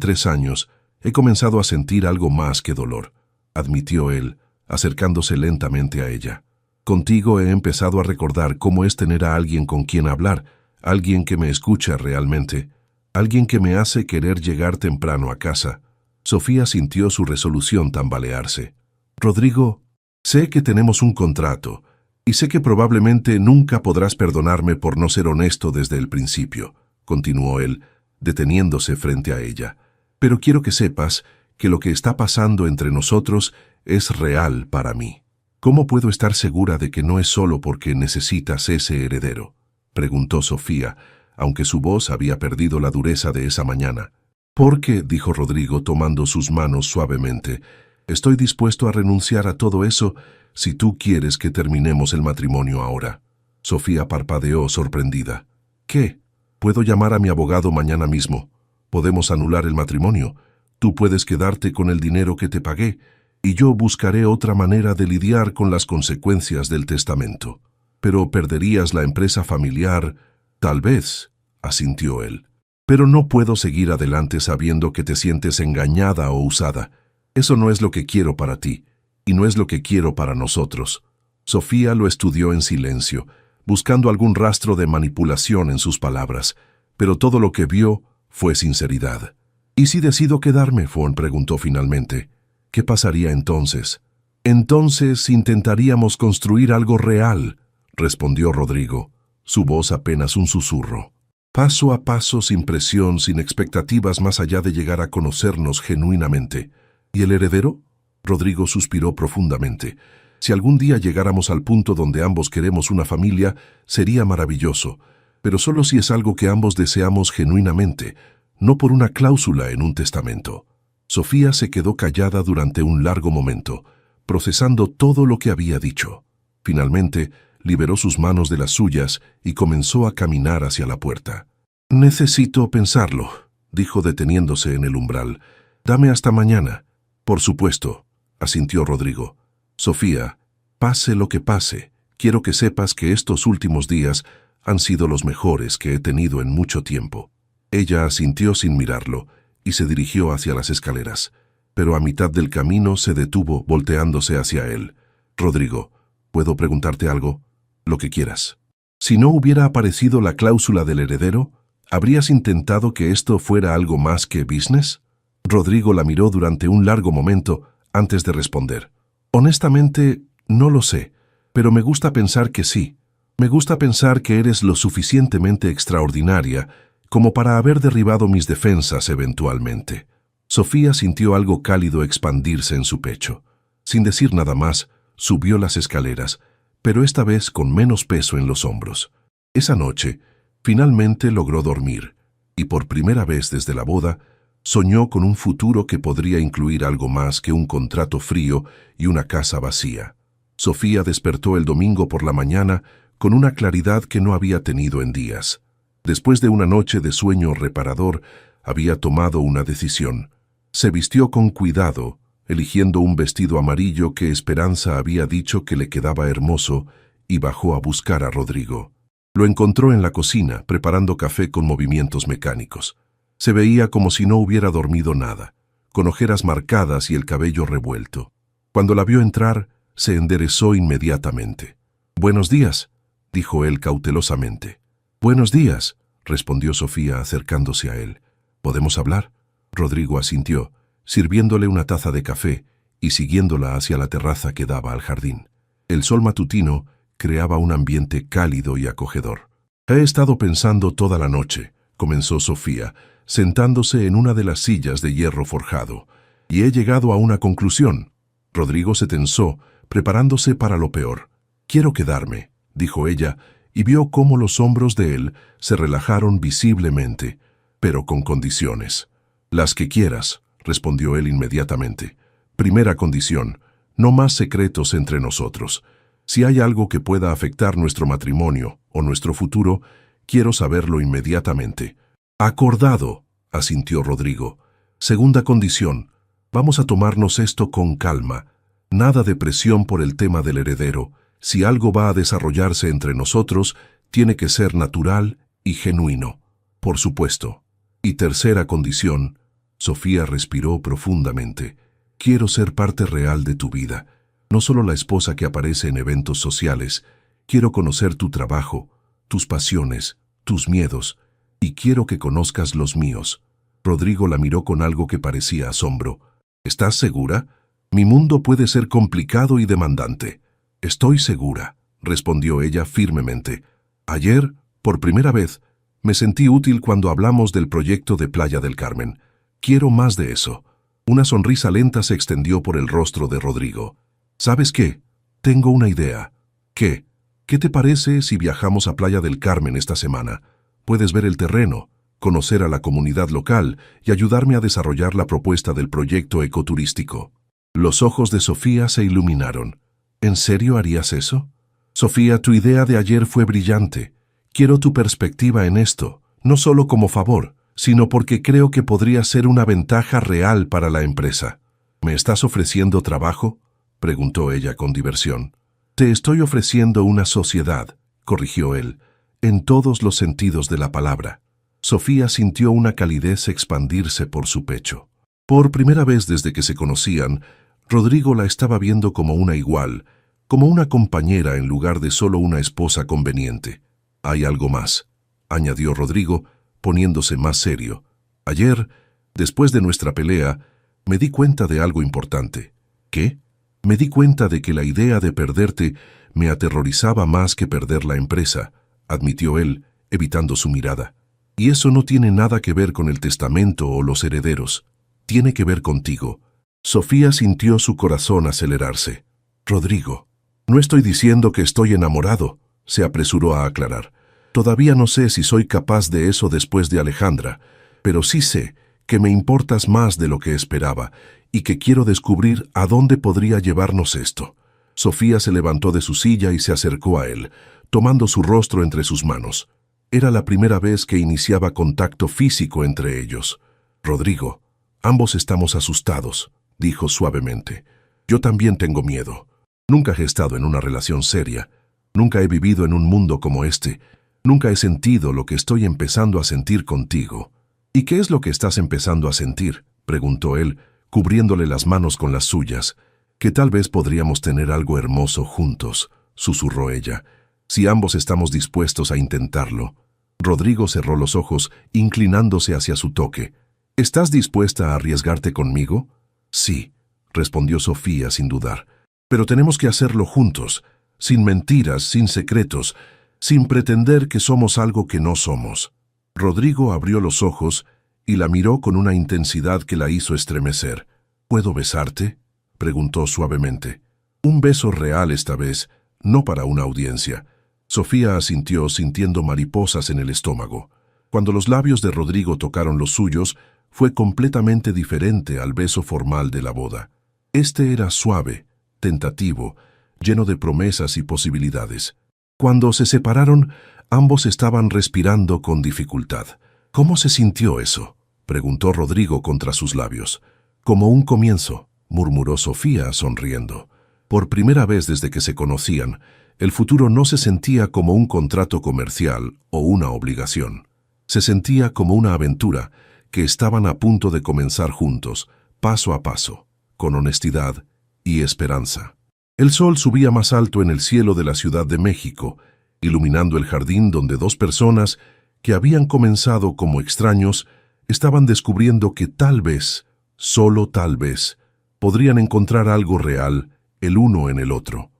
3 años he comenzado a sentir algo más que dolor», admitió él, acercándose lentamente a ella. «Contigo he empezado a recordar cómo es tener a alguien con quien hablar, alguien que me escucha realmente, alguien que me hace querer llegar temprano a casa». Sofía sintió su resolución tambalearse. «Rodrigo, sé que tenemos un contrato, y sé que probablemente nunca podrás perdonarme por no ser honesto desde el principio», continuó él, deteniéndose frente a ella. «Pero quiero que sepas que lo que está pasando entre nosotros es real para mí». «¿Cómo puedo estar segura de que no es solo porque necesitas ese heredero?», preguntó Sofía, aunque su voz había perdido la dureza de esa mañana. «Porque», dijo Rodrigo tomando sus manos suavemente, «estoy dispuesto a renunciar a todo eso si tú quieres que terminemos el matrimonio ahora». Sofía parpadeó sorprendida. «¿Qué? Puedo llamar a mi abogado mañana mismo». Podemos anular el matrimonio. Tú puedes quedarte con el dinero que te pagué, y yo buscaré otra manera de lidiar con las consecuencias del testamento. Pero perderías la empresa familiar, tal vez, asintió él. Pero no puedo seguir adelante sabiendo que te sientes engañada o usada. Eso no es lo que quiero para ti, y no es lo que quiero para nosotros. Sofía lo estudió en silencio, buscando algún rastro de manipulación en sus palabras, pero todo lo que vio fue sinceridad. ¿Y si decido quedarme?, Fawn preguntó finalmente. ¿Qué pasaría entonces? Entonces intentaríamos construir algo real, respondió Rodrigo, su voz apenas un susurro. Paso a paso, sin presión, sin expectativas más allá de llegar a conocernos genuinamente. ¿Y el heredero? Rodrigo suspiró profundamente. Si algún día llegáramos al punto donde ambos queremos una familia, sería maravilloso, pero solo si es algo que ambos deseamos genuinamente, no por una cláusula en un testamento. Sofía se quedó callada durante un largo momento, procesando todo lo que había dicho. Finalmente, liberó sus manos de las suyas y comenzó a caminar hacia la puerta. «Necesito pensarlo», dijo deteniéndose en el umbral. «Dame hasta mañana». «Por supuesto», asintió Rodrigo. «Sofía, pase lo que pase, quiero que sepas que estos últimos días han sido los mejores que he tenido en mucho tiempo». Ella asintió sin mirarlo y se dirigió hacia las escaleras, pero a mitad del camino se detuvo volteándose hacia él. «Rodrigo, ¿puedo preguntarte algo?» «Lo que quieras». «Si no hubiera aparecido la cláusula del heredero, ¿habrías intentado que esto fuera algo más que business?» Rodrigo la miró durante un largo momento antes de responder. «Honestamente, no lo sé, pero me gusta pensar que sí. Me gusta pensar que eres lo suficientemente extraordinaria como para haber derribado mis defensas eventualmente». Sofía sintió algo cálido expandirse en su pecho. Sin decir nada más, subió las escaleras, pero esta vez con menos peso en los hombros. Esa noche, finalmente logró dormir, y por primera vez desde la boda, soñó con un futuro que podría incluir algo más que un contrato frío y una casa vacía. Sofía despertó el domingo por la mañana con una claridad que no había tenido en días. Después de una noche de sueño reparador, había tomado una decisión. Se vistió con cuidado, eligiendo un vestido amarillo que Esperanza había dicho que le quedaba hermoso, y bajó a buscar a Rodrigo. Lo encontró en la cocina, preparando café con movimientos mecánicos. Se veía como si no hubiera dormido nada, con ojeras marcadas y el cabello revuelto. Cuando la vio entrar, se enderezó inmediatamente. «Buenos días», dijo él cautelosamente. «Buenos días», respondió Sofía acercándose a él. «¿Podemos hablar?» Rodrigo asintió, sirviéndole una taza de café y siguiéndola hacia la terraza que daba al jardín. El sol matutino creaba un ambiente cálido y acogedor. «He estado pensando toda la noche», comenzó Sofía, sentándose en una de las sillas de hierro forjado, «y he llegado a una conclusión». Rodrigo se tensó, preparándose para lo peor. «Quiero quedarme», dijo ella, y vio cómo los hombros de él se relajaron visiblemente, pero con condiciones. «Las que quieras», respondió él inmediatamente. «Primera condición, no más secretos entre nosotros. Si hay algo que pueda afectar nuestro matrimonio o nuestro futuro, quiero saberlo inmediatamente». «Acordado», asintió Rodrigo. «Segunda condición, vamos a tomarnos esto con calma. Nada de presión por el tema del heredero. Si algo va a desarrollarse entre nosotros, tiene que ser natural y genuino. Por supuesto». «Y tercera condición», Sofía respiró profundamente, «quiero ser parte real de tu vida, no solo la esposa que aparece en eventos sociales. Quiero conocer tu trabajo, tus pasiones, tus miedos, y quiero que conozcas los míos». Rodrigo la miró con algo que parecía asombro. «¿Estás segura? Mi mundo puede ser complicado y demandante». «Estoy segura», respondió ella firmemente. «Ayer, por primera vez, me sentí útil cuando hablamos del proyecto de Playa del Carmen. Quiero más de eso». Una sonrisa lenta se extendió por el rostro de Rodrigo. «¿Sabes qué? Tengo una idea». «¿Qué? ¿Qué te parece si viajamos a Playa del Carmen esta semana? Puedes ver el terreno, conocer a la comunidad local y ayudarme a desarrollar la propuesta del proyecto ecoturístico». Los ojos de Sofía se iluminaron. «¿En serio harías eso?» «Sofía, tu idea de ayer fue brillante. Quiero tu perspectiva en esto, no solo como favor, sino porque creo que podría ser una ventaja real para la empresa. ¿Me estás ofreciendo trabajo?, preguntó ella con diversión. Te estoy ofreciendo una sociedad, corrigió él, en todos los sentidos de la palabra. Sofía sintió una calidez expandirse por su pecho. Por primera vez desde que se conocían, Rodrigo la estaba viendo como una igual, como una compañera en lugar de solo una esposa conveniente. Hay algo más, añadió Rodrigo, poniéndose más serio. Ayer, después de nuestra pelea, me di cuenta de algo importante. ¿Qué? Me di cuenta de que la idea de perderte me aterrorizaba más que perder la empresa, admitió él, evitando su mirada. Y eso no tiene nada que ver con el testamento o los herederos. Tiene que ver contigo. Sofía sintió su corazón acelerarse. Rodrigo, no estoy diciendo que estoy enamorado, se apresuró a aclarar. Todavía no sé si soy capaz de eso después de Alejandra, pero sí sé que me importas más de lo que esperaba y que quiero descubrir a dónde podría llevarnos esto. Sofía se levantó de su silla y se acercó a él, tomando su rostro entre sus manos. Era la primera vez que iniciaba contacto físico entre ellos. Rodrigo, ambos estamos asustados, dijo suavemente. Yo también tengo miedo. Nunca he estado en una relación seria. Nunca he vivido en un mundo como este. Nunca he sentido lo que estoy empezando a sentir contigo. ¿Y qué es lo que estás empezando a sentir?, preguntó él, cubriéndole las manos con las suyas. Que tal vez podríamos tener algo hermoso juntos, susurró ella, si ambos estamos dispuestos a intentarlo. Rodrigo cerró los ojos, inclinándose hacia su toque. ¿Estás dispuesta a arriesgarte conmigo? Sí, respondió Sofía sin dudar. Pero tenemos que hacerlo juntos, sin mentiras, sin secretos, sin pretender que somos algo que no somos. Rodrigo abrió los ojos y la miró con una intensidad que la hizo estremecer. ¿Puedo besarte?, preguntó suavemente. Un beso real esta vez, no para una audiencia. Sofía asintió sintiendo mariposas en el estómago. Cuando los labios de Rodrigo tocaron los suyos, fue completamente diferente al beso formal de la boda. Este era suave, tentativo, lleno de promesas y posibilidades. Cuando se separaron, ambos estaban respirando con dificultad. ¿Cómo se sintió eso?, preguntó Rodrigo contra sus labios. Como un comienzo, murmuró Sofía sonriendo. Por primera vez desde que se conocían, el futuro no se sentía como un contrato comercial o una obligación. Se sentía como una aventura que estaban a punto de comenzar juntos, paso a paso, con honestidad y esperanza. El sol subía más alto en el cielo de la Ciudad de México, iluminando el jardín donde dos personas que habían comenzado como extraños estaban descubriendo que tal vez, solo tal vez, podrían encontrar algo real el uno en el otro.